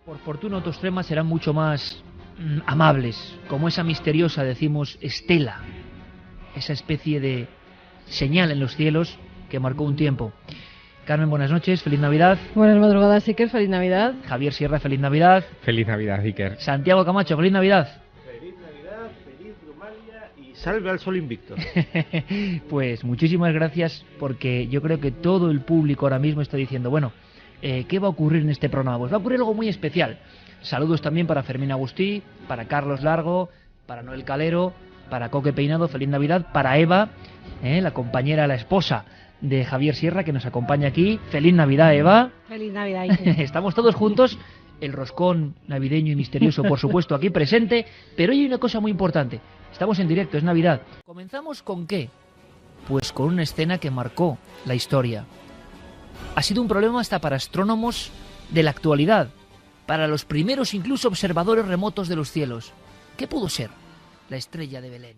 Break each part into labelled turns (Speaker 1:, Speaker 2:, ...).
Speaker 1: Por fortuna otros temas serán mucho más amables, como esa misteriosa, decimos, estela, esa especie de señal en los cielos que marcó un tiempo. Carmen, buenas noches, feliz Navidad.
Speaker 2: Buenas madrugadas, Iker, feliz Navidad.
Speaker 1: Javier Sierra, feliz Navidad.
Speaker 3: Feliz Navidad, Iker.
Speaker 1: Santiago Camacho, feliz Navidad.
Speaker 4: Feliz Navidad, feliz Brumalia y salve al sol invicto.
Speaker 1: Pues muchísimas gracias, porque yo creo que todo el público ahora mismo está diciendo, bueno, ¿qué va a ocurrir en este programa? Pues va a ocurrir algo muy especial. Saludos también para Fermín Agustí, para Carlos Largo, para Noel Calero, para Coque Peinado, feliz Navidad, para Eva, la compañera, la esposa de Javier Sierra, que nos acompaña aquí. Feliz Navidad, Eva.
Speaker 2: Feliz Navidad, Iker.
Speaker 1: Estamos todos juntos, el roscón navideño y misterioso, por supuesto, aquí presente, pero hoy hay una cosa muy importante. Estamos en directo, es Navidad. ¿Comenzamos con qué? Pues con una escena que marcó la historia. Ha sido un problema hasta para astrónomos de la actualidad, para los primeros incluso observadores remotos de los cielos. ¿Qué pudo ser la estrella de Belén?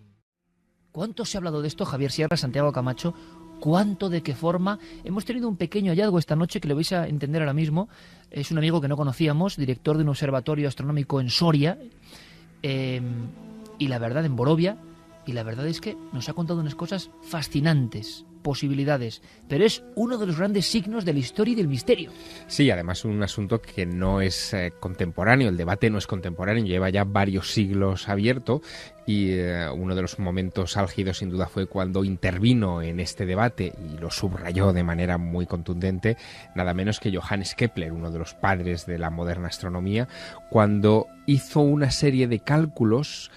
Speaker 1: ¿Cuánto se ha hablado de esto, Javier Sierra, Santiago Camacho? ¿Cuánto, de qué forma? Hemos tenido un pequeño hallazgo esta noche que lo vais a entender ahora mismo. Es un amigo que no conocíamos, director de un observatorio astronómico en Soria, y la verdad, en Borovia, y la verdad es que nos ha contado unas cosas fascinantes, posibilidades, pero es uno de los grandes signos de la historia y del misterio.
Speaker 3: Sí, además un asunto que no es contemporáneo, el debate no es contemporáneo, lleva ya varios siglos abierto y uno de los momentos álgidos sin duda fue cuando intervino en este debate y lo subrayó de manera muy contundente nada menos que Johannes Kepler, uno de los padres de la moderna astronomía, cuando hizo una serie de cálculos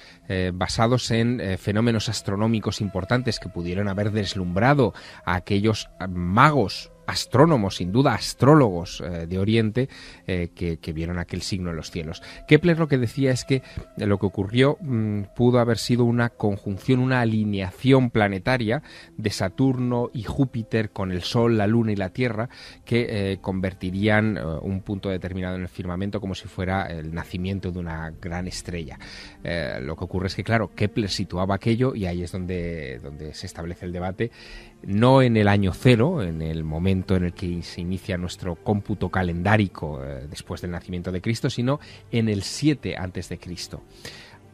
Speaker 3: basados en fenómenos astronómicos importantes que pudieron haber deslumbrado a aquellos magos, astrónomos, sin duda astrólogos de Oriente que vieron aquel signo en los cielos. Kepler lo que decía es que lo que ocurrió pudo haber sido una conjunción, una alineación planetaria de Saturno y Júpiter con el Sol, la Luna y la Tierra que convertirían un punto determinado en el firmamento como si fuera el nacimiento de una gran estrella. Lo que ocurre es que, claro, Kepler situaba aquello y ahí es donde se establece el debate, no en el año cero, en el momento en el que se inicia nuestro cómputo calendárico después del nacimiento de Cristo, sino en el 7 antes de Cristo.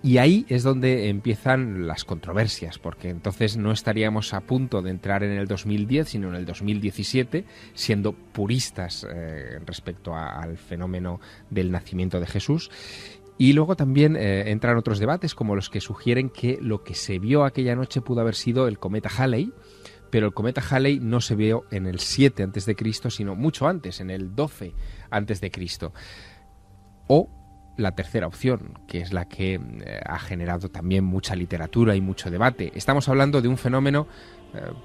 Speaker 3: Y ahí es donde empiezan las controversias, porque entonces no estaríamos a punto de entrar en el 2010, sino en el 2017, siendo puristas respecto al fenómeno del nacimiento de Jesús. Y luego también entran otros debates, como los que sugieren que lo que se vio aquella noche pudo haber sido el cometa Halley, pero el cometa Halley no se vio en el 7 a.C., sino mucho antes, en el 12 a.C. O la tercera opción, que es la que ha generado también mucha literatura y mucho debate. Estamos hablando de un fenómeno,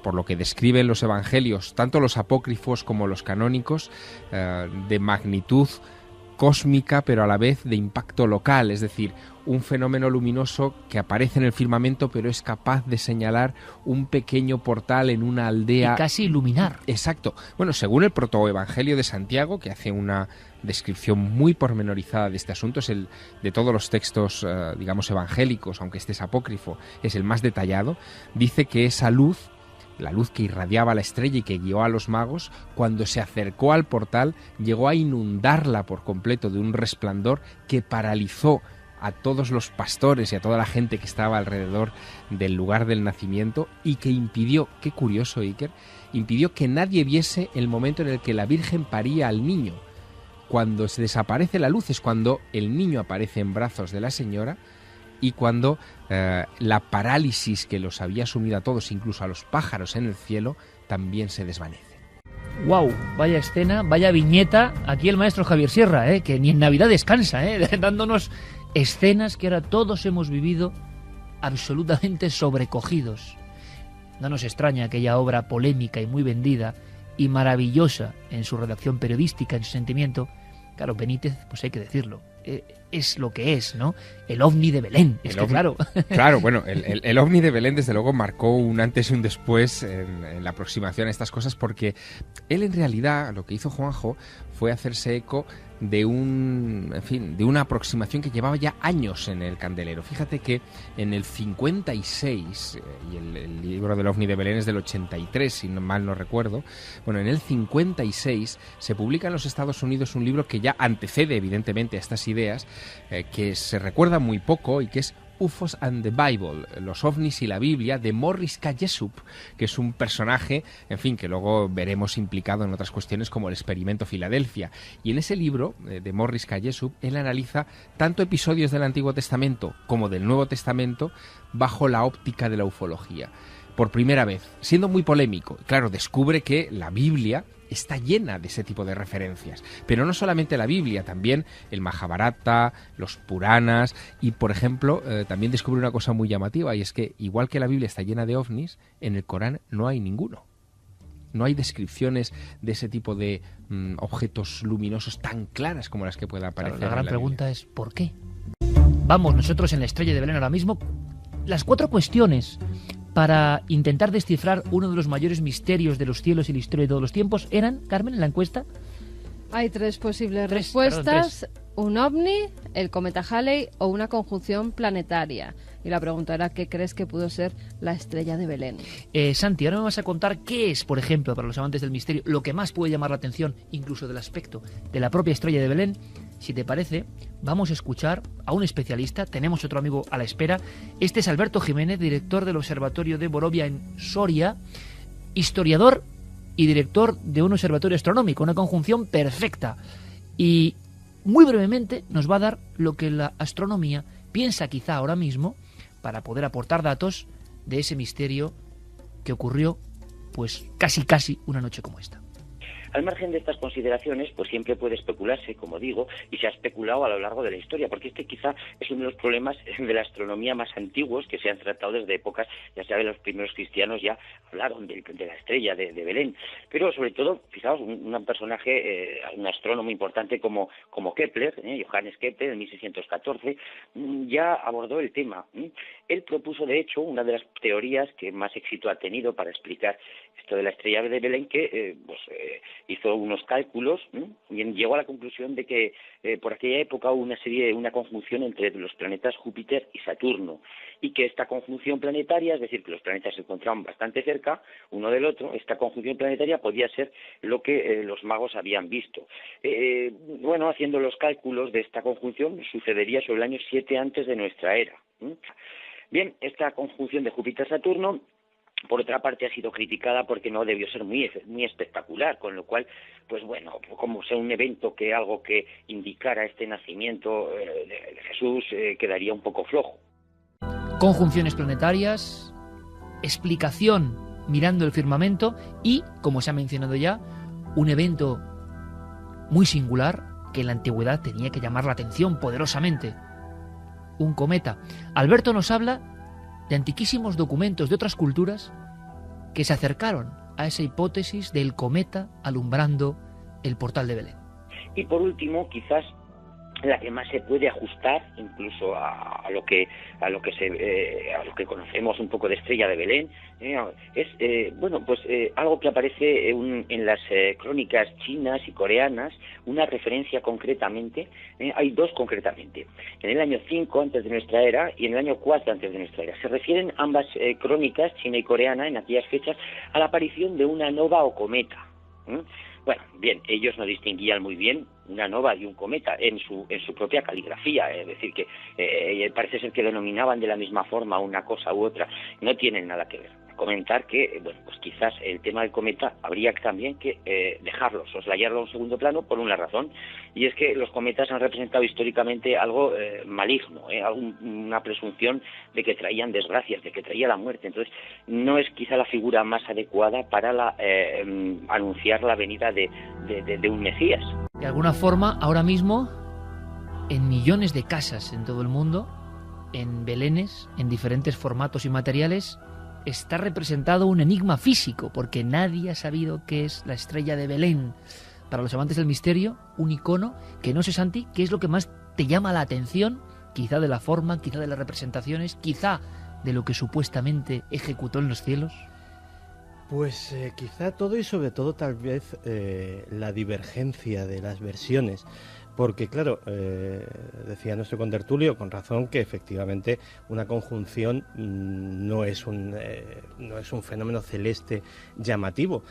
Speaker 3: por lo que describen los evangelios, tanto los apócrifos como los canónicos, de magnitud cósmica, pero a la vez de impacto local, es decir, un fenómeno luminoso que aparece en el firmamento, pero es capaz de señalar un pequeño portal en una aldea.
Speaker 1: Y casi iluminar.
Speaker 3: Exacto. Bueno, según el protoevangelio de Santiago, que hace una descripción muy pormenorizada de este asunto, es el de todos los textos, digamos, evangélicos, aunque este es apócrifo, es el más detallado, dice que esa luz, la luz que irradiaba la estrella y que guió a los magos, cuando se acercó al portal, llegó a inundarla por completo de un resplandor que paralizó a todos los pastores y a toda la gente que estaba alrededor del lugar del nacimiento y que impidió, qué curioso, Iker, impidió que nadie viese el momento en el que la Virgen paría al niño. Cuando se desaparece la luz es cuando el niño aparece en brazos de la señora y cuando la parálisis que los había sumido a todos, incluso a los pájaros en el cielo, también se desvanece.
Speaker 1: ¡Wow! Vaya escena, vaya viñeta. Aquí el maestro Javier Sierra, que ni en Navidad descansa, dándonos escenas que ahora todos hemos vivido absolutamente sobrecogidos. No nos extraña aquella obra polémica y muy vendida y maravillosa en su redacción periodística, en su sentimiento. Claro, Benítez, pues hay que decirlo, es lo que es, ¿no? El ovni de Belén, claro.
Speaker 3: Claro, bueno, el ovni de Belén desde luego marcó un antes y un después en la aproximación a estas cosas, porque él en realidad, lo que hizo Juanjo fue hacerse eco de una aproximación que llevaba ya años en el candelero. Fíjate que en el 56, y el libro del OVNI de Belén es del 83, si mal no recuerdo, bueno, en el 56 se publica en los Estados Unidos un libro que ya antecede evidentemente a estas ideas, que se recuerda muy poco y que es UFOs and the Bible, los ovnis y la Biblia, de Morris K. Jessup, que es un personaje, en fin, que luego veremos implicado en otras cuestiones como el experimento Filadelfia. Y en ese libro de Morris K. Jessup, él analiza tanto episodios del Antiguo Testamento como del Nuevo Testamento bajo la óptica de la ufología. Por primera vez, siendo muy polémico, claro, descubre que la Biblia está llena de ese tipo de referencias. Pero no solamente la Biblia, también el Mahabharata, los Puranas y, por ejemplo, también descubre una cosa muy llamativa, y es que, igual que la Biblia está llena de ovnis, en el Corán no hay ninguno. No hay descripciones de ese tipo de objetos luminosos tan claras como las que pueda aparecer.
Speaker 1: Claro, la gran
Speaker 3: en la
Speaker 1: pregunta
Speaker 3: Biblia.
Speaker 1: es ¿por qué? Vamos, nosotros en la Estrella de Belén ahora mismo, las 4 cuestiones para intentar descifrar uno de los mayores misterios de los cielos y la historia de todos los tiempos eran, Carmen, en la encuesta.
Speaker 2: Hay 3 posibles
Speaker 1: Tres,
Speaker 2: respuestas: un ovni, el cometa Halley o una conjunción planetaria. Y la pregunta era ¿qué crees que pudo ser la Estrella de Belén?
Speaker 1: Santi, ahora me vas a contar qué es, por ejemplo, para los amantes del misterio, lo que más puede llamar la atención, incluso del aspecto de la propia Estrella de Belén. Si te parece, vamos a escuchar a un especialista. Tenemos otro amigo a la espera. Este es Alberto Jiménez, director del Observatorio de Borovia en Soria, historiador y director de un observatorio astronómico, una conjunción perfecta. Y muy brevemente nos va a dar lo que la astronomía piensa quizá ahora mismo para poder aportar datos de ese misterio que ocurrió pues casi una noche como esta.
Speaker 5: Al margen de estas consideraciones, pues siempre puede especularse, como digo, y se ha especulado a lo largo de la historia, porque este quizá es uno de los problemas de la astronomía más antiguos que se han tratado desde épocas, ya saben, los primeros cristianos ya hablaron de la estrella de Belén, pero sobre todo, fijaos, un personaje, un astrónomo importante como Kepler, Johannes Kepler, en 1614, ya abordó el tema. Él propuso, de hecho, una de las teorías que más éxito ha tenido para explicar esto de la estrella de Belén, que hizo unos cálculos y llegó a la conclusión de que por aquella época hubo una conjunción entre los planetas Júpiter y Saturno, y que esta conjunción planetaria, es decir, que los planetas se encontraban bastante cerca uno del otro, esta conjunción planetaria podía ser lo que los magos habían visto. Haciendo los cálculos de esta conjunción, sucedería sobre el año 7 antes de nuestra era. Bien, esta conjunción de Júpiter-Saturno, por otra parte, ha sido criticada porque no debió ser muy espectacular, con lo cual, pues bueno, como sea un evento algo que indicara este nacimiento de Jesús, quedaría un poco flojo.
Speaker 1: Conjunciones planetarias, explicación mirando el firmamento y, como se ha mencionado ya, un evento muy singular que en la antigüedad tenía que llamar la atención poderosamente. Un cometa. Alberto nos habla de antiquísimos documentos de otras culturas que se acercaron a esa hipótesis del cometa alumbrando el portal de Belén.
Speaker 5: Y por último, quizás la que más se puede ajustar incluso a lo que conocemos un poco de Estrella de Belén, es algo que aparece en las crónicas chinas y coreanas, una referencia concretamente, hay 2 concretamente, en el año 5 antes de nuestra era y en el año 4 antes de nuestra era. Se refieren ambas crónicas, china y coreana, en aquellas fechas, a la aparición de una nova o cometa. Bueno, bien, ellos no distinguían muy bien una nova y un cometa en su propia caligrafía, es decir, que parece ser que denominaban de la misma forma una cosa u otra, no tienen nada que ver. Comentar que, pues quizás el tema del cometa habría también que dejarlo, soslayarlo a un segundo plano por una razón, y es que los cometas han representado históricamente algo maligno, una presunción de que traían desgracias, de que traía la muerte. Entonces, no es quizá la figura más adecuada para anunciar la venida de un Mesías.
Speaker 1: De alguna forma, ahora mismo, en millones de casas en todo el mundo, en belenes, en diferentes formatos y materiales, está representado un enigma físico, porque nadie ha sabido qué es la estrella de Belén. Para los amantes del misterio, un icono que no sé, Santi, qué es lo que más te llama la atención, quizá de la forma, quizá de las representaciones, quizá de lo que supuestamente ejecutó en los cielos.
Speaker 4: Pues quizá todo y sobre todo tal vez la divergencia de las versiones. Porque claro, decía nuestro contertulio con razón que efectivamente una conjunción no es un fenómeno celeste llamativo.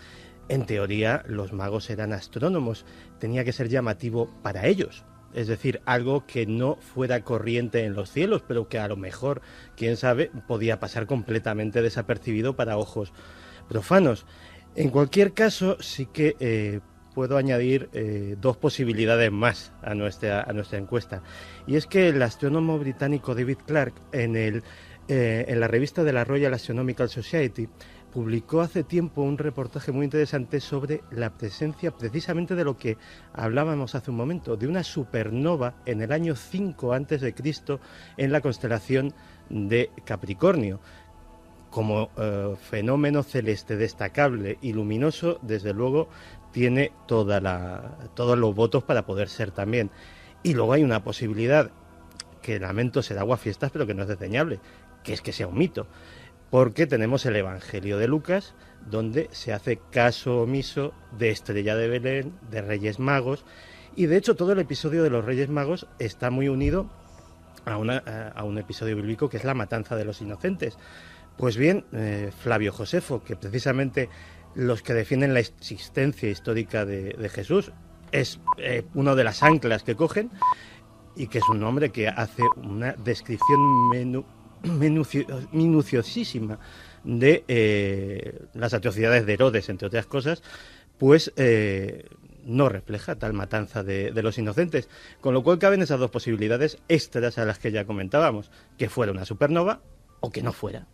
Speaker 4: En teoría los magos eran astrónomos, tenía que ser llamativo para ellos. Es decir, algo que no fuera corriente en los cielos, pero que a lo mejor, quién sabe, podía pasar completamente desapercibido para ojos profanos. En cualquier caso, sí que puedo añadir dos posibilidades más a nuestra encuesta. Y es que el astrónomo británico David Clark, en la revista de la Royal Astronomical Society, publicó hace tiempo un reportaje muy interesante sobre la presencia, precisamente de lo que hablábamos hace un momento, de una supernova en el año 5 a.C. en la constelación de Capricornio. Como fenómeno celeste destacable y luminoso, desde luego tiene todos los votos para poder ser también. Y luego hay una posibilidad, que lamento ser aguafiestas, pero que no es desdeñable, que es que sea un mito. Porque tenemos el Evangelio de Lucas, donde se hace caso omiso de Estrella de Belén, de Reyes Magos, y de hecho todo el episodio de los Reyes Magos está muy unido a un episodio bíblico que es la matanza de los inocentes. Pues bien, Flavio Josefo, que precisamente los que defienden la existencia histórica de Jesús, es una de las anclas que cogen, y que es un hombre que hace una descripción minuciosísima de las atrocidades de Herodes, entre otras cosas, pues no refleja tal matanza de los inocentes. Con lo cual caben esas dos posibilidades extras a las que ya comentábamos, que fuera una supernova o que no fuera.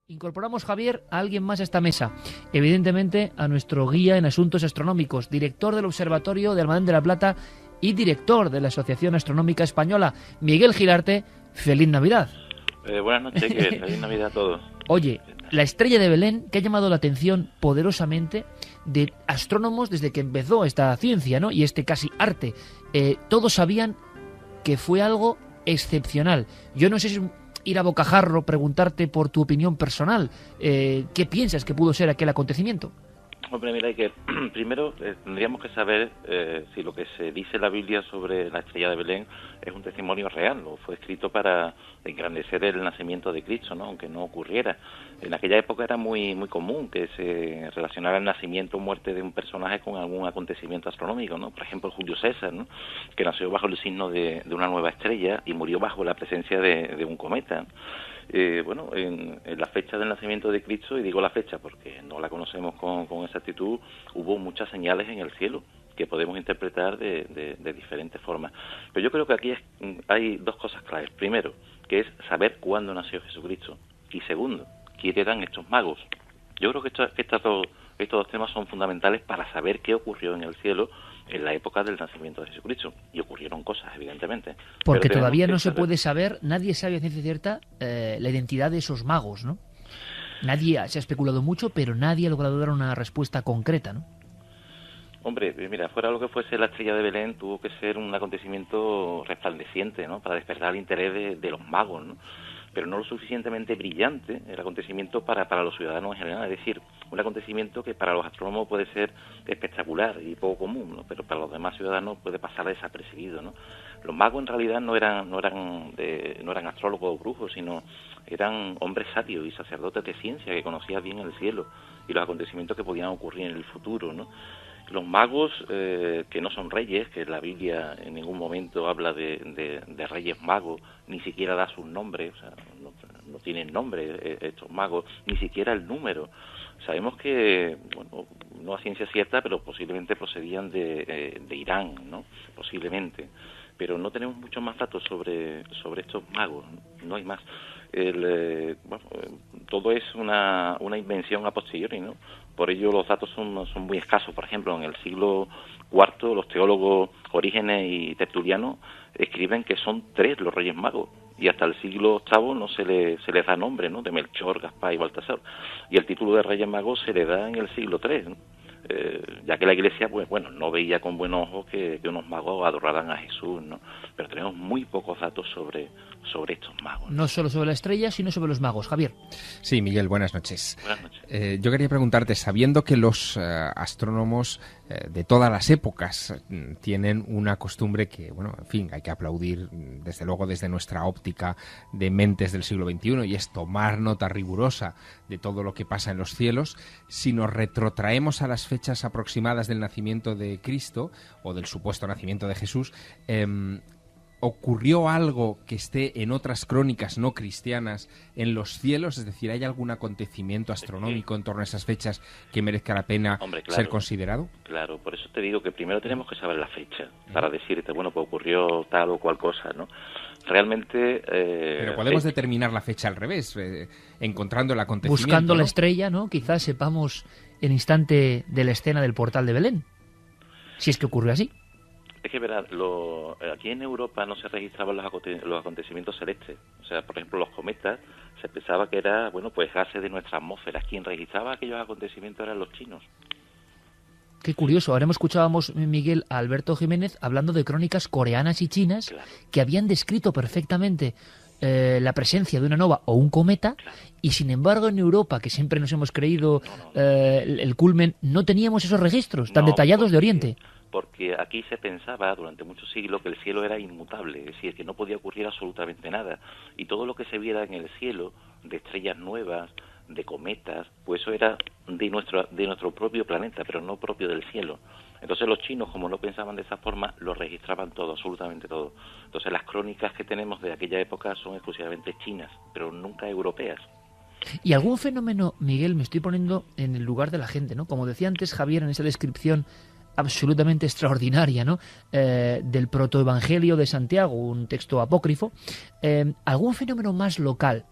Speaker 1: Incorporamos, Javier, a alguien más a esta mesa. Evidentemente, a nuestro guía en asuntos astronómicos, director del Observatorio de Almadén de la Plata y director de la Asociación Astronómica Española, Miguel Gilarte. ¡Feliz Navidad!
Speaker 6: Buenas noches, feliz Navidad a todos.
Speaker 1: Oye, la estrella de Belén, que ha llamado la atención poderosamente de astrónomos desde que empezó esta ciencia, ¿no? Y este casi arte. Todos sabían que fue algo excepcional. Yo no sé si ir a bocajarro, preguntarte por tu opinión personal. ¿Qué piensas que pudo ser aquel acontecimiento?
Speaker 6: Hombre, mira, hay que primero tendríamos que saber si lo que se dice en la Biblia sobre la estrella de Belén es un testimonio real o fue escrito para engrandecer el nacimiento de Cristo, ¿no? Aunque no ocurriera. En aquella época era muy común que se relacionara el nacimiento o muerte de un personaje con algún acontecimiento astronómico, ¿no? Por ejemplo, Julio César, ¿no? Que nació bajo el signo de una nueva estrella y murió bajo la presencia de un cometa. En la fecha del nacimiento de Cristo, y digo la fecha porque no la conocemos con exactitud, hubo muchas señales en el cielo que podemos interpretar de diferentes formas. Pero yo creo que aquí hay dos cosas claves. Primero, que es saber cuándo nació Jesucristo. Y segundo, quiénes eran estos magos. Yo creo que estos dos temas son fundamentales para saber qué ocurrió en el cielo en la época del nacimiento de Jesucristo. Y ocurrieron cosas, evidentemente.
Speaker 1: Porque todavía no se puede saber, nadie sabe a ciencia cierta la identidad de esos magos, ¿no? Nadie se ha especulado mucho, pero nadie ha logrado dar una respuesta concreta, ¿no?
Speaker 6: Hombre, mira, fuera lo que fuese la estrella de Belén, tuvo que ser un acontecimiento resplandeciente, ¿no? Para despertar el interés de los magos, ¿no? Pero no lo suficientemente brillante el acontecimiento para los ciudadanos en general. Es decir, un acontecimiento que para los astrónomos puede ser espectacular y poco común, ¿no? Pero para los demás ciudadanos puede pasar desapercibido, ¿no? Los magos en realidad no eran astrólogos o brujos, sino eran hombres sabios y sacerdotes de ciencia que conocían bien el cielo y los acontecimientos que podían ocurrir en el futuro, ¿no? Los magos, que no son reyes, que la Biblia en ningún momento habla de reyes magos, ni siquiera da sus nombres, o sea, no tienen nombre estos magos, ni siquiera el número. Sabemos que, bueno, no a ciencia cierta, pero posiblemente procedían de Irán, ¿no? Posiblemente. Pero no tenemos muchos más datos sobre estos magos, no hay más. Todo es una invención a posteriori, ¿no? Por ello los datos son muy escasos. Por ejemplo, en el siglo IV los teólogos Orígenes y Tertuliano escriben que son 3 los Reyes Magos, y hasta el siglo VIII no se les da nombre, ¿no? De Melchor, Gaspar y Baltasar, y el título de Reyes Magos se le da en el siglo III, ¿no? ya que la Iglesia, pues bueno, no veía con buenos ojos que unos magos adoraran a Jesús, ¿no? Pero tenemos muy pocos datos sobre estos magos, ¿no?
Speaker 1: No solo sobre la estrella, sino sobre los magos. Javier.
Speaker 3: Sí, Miguel, buenas noches.
Speaker 6: Buenas noches.
Speaker 3: Yo quería preguntarte, sabiendo que los astrónomos de todas las épocas tienen una costumbre que, bueno, en fin, hay que aplaudir desde luego desde nuestra óptica de mentes del siglo XXI, y es tomar nota rigurosa de todo lo que pasa en los cielos, si nos retrotraemos a las fechas aproximadas del nacimiento de Cristo o del supuesto nacimiento de Jesús, ¿ocurrió algo que esté en otras crónicas no cristianas en los cielos? Es decir, ¿hay algún acontecimiento astronómico en torno a esas fechas que merezca la pena ser considerado?
Speaker 6: Claro, por eso te digo que primero tenemos que saber la fecha para decirte, bueno, pues ocurrió tal o cual cosa, ¿no? Realmente...
Speaker 3: Pero podemos determinar la fecha al revés, encontrando el acontecimiento,
Speaker 1: buscando, ¿no?, la
Speaker 3: estrella,
Speaker 1: estrella, ¿no? Quizás sepamos el instante de la escena del portal de Belén, si es que ocurrió así.
Speaker 6: Es que verás, aquí en Europa no se registraban los acontecimientos celestes. O sea, por ejemplo, los cometas, se pensaba que era, bueno, pues gases de nuestra atmósfera. Quien registraba aquellos acontecimientos eran los chinos.
Speaker 1: Qué curioso. Ahora escuchábamos, Miguel, a Alberto Jiménez hablando de crónicas coreanas y chinas, claro, que habían descrito perfectamente la presencia de una nova o un cometa, claro, y sin embargo en Europa, que siempre nos hemos creído el culmen, no teníamos esos registros tan detallados de Oriente.
Speaker 6: Porque aquí se pensaba durante muchos siglos que el cielo era inmutable, es decir, que no podía ocurrir absolutamente nada. Y todo lo que se viera en el cielo, de estrellas nuevas, de cometas, pues eso era de nuestro propio planeta, pero no propio del cielo. Entonces los chinos, como no pensaban de esa forma, lo registraban todo, absolutamente todo. Entonces las crónicas que tenemos de aquella época son exclusivamente chinas, pero nunca europeas.
Speaker 1: Y algún fenómeno, Miguel, me estoy poniendo en el lugar de la gente, ¿no? Como decía antes Javier en esa descripción absolutamente extraordinaria, ¿no?, del protoevangelio de Santiago, un texto apócrifo, algún fenómeno más local.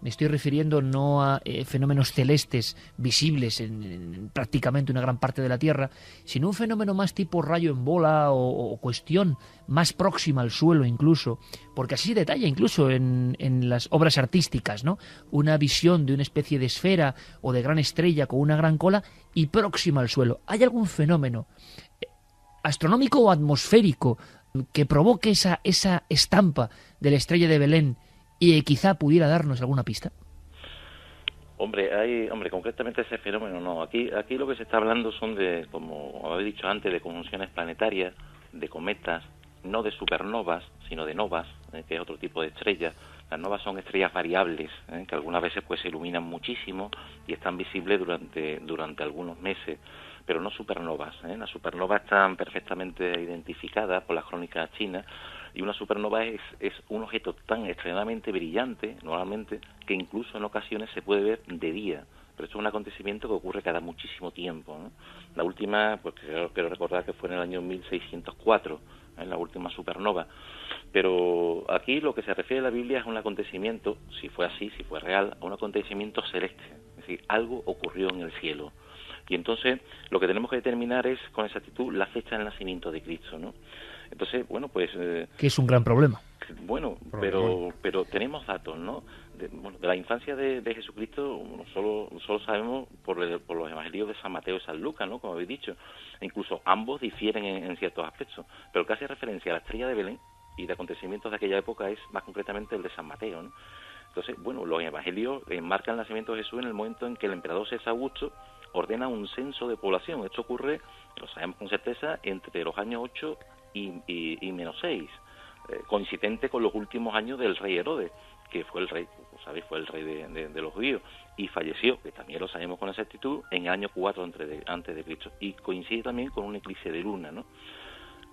Speaker 1: Me estoy refiriendo no a fenómenos celestes visibles en prácticamente una gran parte de la Tierra, sino un fenómeno más tipo rayo en bola o cuestión más próxima al suelo incluso, porque así se detalla incluso en las obras artísticas, ¿no? Una visión de una especie de esfera o de gran estrella con una gran cola y próxima al suelo. ¿Hay algún fenómeno astronómico o atmosférico que provoque esa estampa de la estrella de Belén y quizá pudiera darnos alguna pista?
Speaker 6: Hombre, concretamente ese fenómeno no. Aquí lo que se está hablando son de, como habéis dicho antes, de conjunciones planetarias, de cometas, no de supernovas, sino de novas, que es otro tipo de estrellas. Las novas son estrellas variables, que algunas veces pues se iluminan muchísimo y están visibles durante algunos meses, pero no supernovas. Las supernovas están perfectamente identificadas por las crónicas chinas. Y una supernova es un objeto tan extremadamente brillante, normalmente, que incluso en ocasiones se puede ver de día. Pero esto es un acontecimiento que ocurre cada muchísimo tiempo, ¿no? La última, pues quiero recordar que fue en el año 1604, la última supernova. Pero aquí lo que se refiere a la Biblia es un acontecimiento, si fue así, si fue real, a un acontecimiento celeste. Es decir, algo ocurrió en el cielo. Y entonces lo que tenemos que determinar es con exactitud la fecha del nacimiento de Cristo, ¿no? Entonces, bueno, pues...
Speaker 1: que es un gran problema.
Speaker 6: Bueno, pero tenemos datos, ¿no? De la infancia de Jesucristo solo sabemos por los evangelios de San Mateo y San Lucas, ¿no? Como habéis dicho. Incluso ambos difieren en ciertos aspectos. Pero el que hace referencia a la estrella de Belén y de acontecimientos de aquella época es más concretamente el de San Mateo, ¿no? Entonces, bueno, los evangelios enmarcan el nacimiento de Jesús en el momento en que el emperador César Augusto ordena un censo de población. Esto ocurre, lo sabemos con certeza, entre los años 8 y menos 6, coincidente con los últimos años del rey Herodes, que fue el rey, como sabéis, fue el rey de los judíos, y falleció, que también lo sabemos con exactitud, en el año 4 antes de Cristo, y coincide también con un eclipse de luna, ¿no?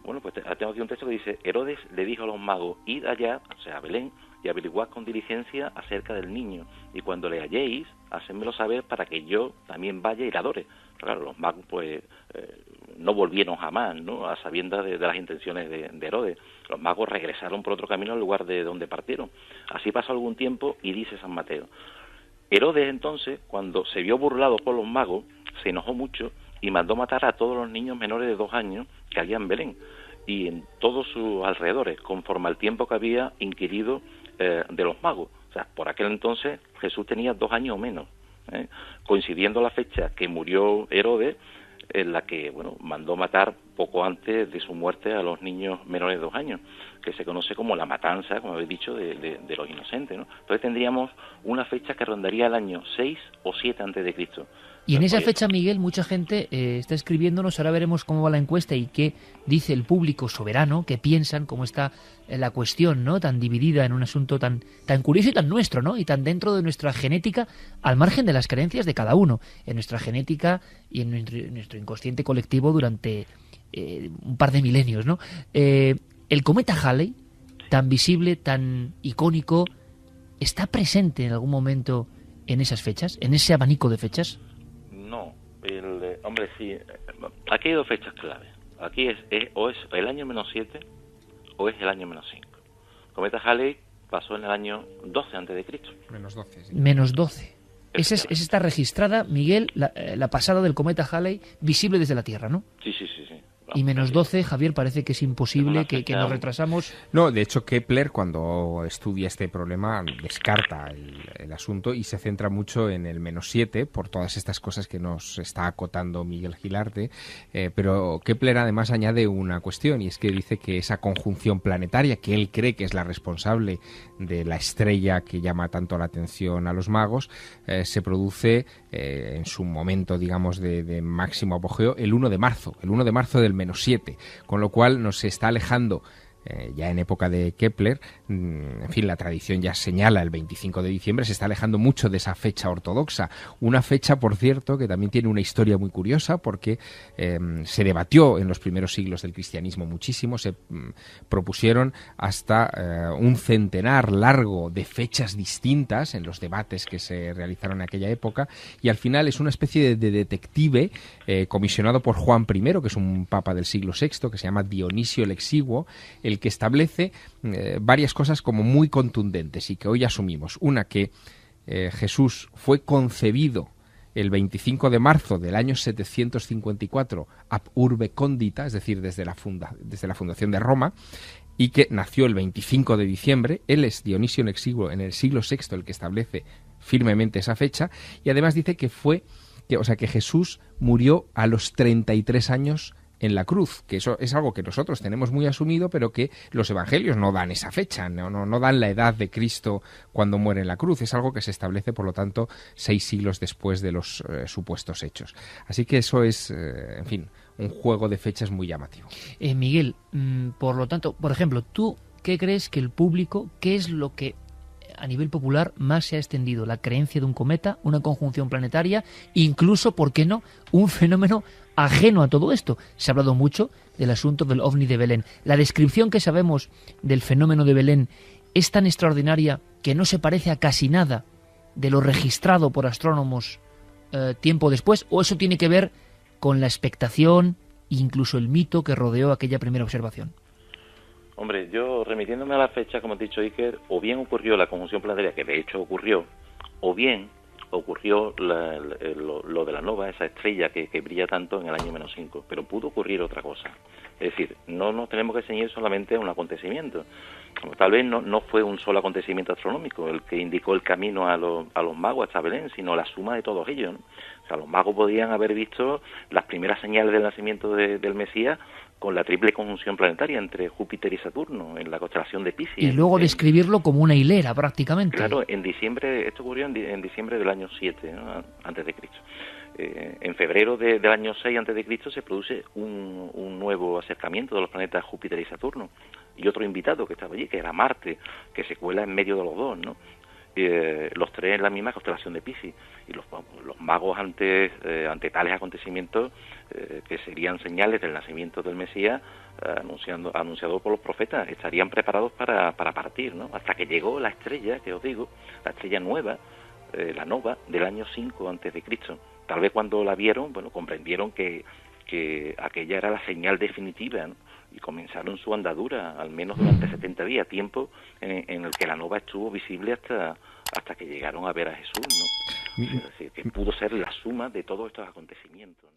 Speaker 6: Bueno, pues tengo aquí un texto que dice: Herodes le dijo a los magos, id allá, o sea, a Belén, y averiguad con diligencia acerca del niño, y cuando le halléis, hacedmelo saber para que yo también vaya y le adore. Pero claro, los magos pues no volvieron jamás, ¿no?, a sabiendas de las intenciones de Herodes. Los magos regresaron por otro camino al lugar de donde partieron. Así pasó algún tiempo y dice San Mateo: Herodes entonces, cuando se vio burlado por los magos, se enojó mucho y mandó matar a todos los niños menores de 2 años que había en Belén y en todos sus alrededores, conforme al tiempo que había inquirido de los magos. O sea, por aquel entonces Jesús tenía 2 años o menos, coincidiendo la fecha que murió Herodes, en la que, bueno, mandó matar poco antes de su muerte a los niños menores de 2 años, que se conoce como la matanza, como habéis dicho, de los inocentes, ¿no? Entonces tendríamos una fecha que rondaría el año 6 o 7 antes de Cristo.
Speaker 1: Y en esa fecha, Miguel, mucha gente está escribiéndonos, ahora veremos cómo va la encuesta y qué dice el público soberano, qué piensan, cómo está la cuestión, ¿no? Tan dividida en un asunto tan curioso y tan nuestro, ¿no? Y tan dentro de nuestra genética, al margen de las creencias de cada uno, en nuestra genética y en nuestro inconsciente colectivo durante un par de milenios, ¿no? El cometa Halley, tan visible, tan icónico, ¿está presente en algún momento en esas fechas, en ese abanico de fechas?
Speaker 6: No, hombre, sí. Aquí hay 2 fechas claves. Aquí o es el año -7 o es el año -5. Cometa Halley pasó en el año 12 antes de Cristo.
Speaker 3: -12, sí.
Speaker 1: -12. Esa está registrada, Miguel, la pasada del cometa Halley, visible desde la Tierra, ¿no?
Speaker 6: Sí.
Speaker 1: Y -12, Javier, parece que es imposible, que nos retrasamos.
Speaker 3: No, de hecho Kepler, cuando estudia este problema, descarta el asunto y se centra mucho en el -7 por todas estas cosas que nos está acotando Miguel Gilarte, pero Kepler además añade una cuestión, y es que dice que esa conjunción planetaria, que él cree que es la responsable de la estrella que llama tanto la atención a los magos, se produce en su momento, digamos, de máximo apogeo el 1 de marzo del -7, con lo cual nos está alejando ya en época de Kepler, en fin, la tradición ya señala el 25 de diciembre, se está alejando mucho de esa fecha ortodoxa. Una fecha, por cierto, que también tiene una historia muy curiosa, porque se debatió en los primeros siglos del cristianismo muchísimo, se propusieron hasta un centenar largo de fechas distintas en los debates que se realizaron en aquella época, y al final es una especie de detective comisionado por Juan I, que es un papa del siglo VI, que se llama Dionisio el Exiguo, el que establece varias cosas como muy contundentes y que hoy asumimos. Una, que Jesús fue concebido el 25 de marzo del año 754 ab urbe condita, es decir, desde la fundación de Roma, y que nació el 25 de diciembre. Él es Dionisio el Exiguo en el siglo VI el que establece firmemente esa fecha, y además dice que Jesús murió a los 33 años en la cruz, que eso es algo que nosotros tenemos muy asumido, pero que los evangelios no dan esa fecha, no dan la edad de Cristo cuando muere en la cruz. Es algo que se establece, por lo tanto, 6 siglos después de los supuestos hechos. Así que eso es, en fin, un juego de fechas muy llamativo.
Speaker 1: Miguel, por lo tanto, por ejemplo, ¿tú qué crees que el público, qué es lo que a nivel popular más se ha extendido? ¿La creencia de un cometa, una conjunción planetaria, incluso, por qué no, un fenómeno ajeno a todo esto? Se ha hablado mucho del asunto del ovni de Belén. La descripción que sabemos del fenómeno de Belén es tan extraordinaria que no se parece a casi nada de lo registrado por astrónomos tiempo después, o eso tiene que ver con la expectación e incluso el mito que rodeó aquella primera observación.
Speaker 6: Hombre, yo remitiéndome a la fecha, como ha dicho Iker, o bien ocurrió la conjunción planetaria, que de hecho ocurrió, o bien ocurrió lo de la nova, esa estrella que brilla tanto en el año -5, pero pudo ocurrir otra cosa. Es decir, no nos tenemos que ceñir solamente a un acontecimiento. Tal vez no fue un solo acontecimiento astronómico el que indicó el camino a los magos hasta Belén, sino la suma de todos ellos, ¿no? O sea, los magos podían haber visto las primeras señales del nacimiento del Mesías con la triple conjunción planetaria entre Júpiter y Saturno en la constelación de Piscis.
Speaker 1: Y luego describirlo como una hilera, prácticamente.
Speaker 6: Claro, en diciembre, esto ocurrió en diciembre del año 7, ¿no? Antes de Cristo. En febrero del año 6 antes de Cristo se produce un nuevo acercamiento de los planetas Júpiter y Saturno, y otro invitado que estaba allí, que era Marte, que se cuela en medio de los dos, ¿no? Los tres en la misma constelación de Piscis, y los magos ante tales acontecimientos que serían señales del nacimiento del Mesías, anunciado por los profetas, estarían preparados para partir, ¿no? Hasta que llegó la estrella, que os digo, la estrella nueva, la nova del año 5 antes de Cristo. Tal vez cuando la vieron, bueno, comprendieron que aquella era la señal definitiva, ¿no? Y comenzaron su andadura, al menos durante 70 días, tiempo en el que la nova estuvo visible hasta que llegaron a ver a Jesús, ¿no? Es decir, que pudo ser la suma de todos estos acontecimientos.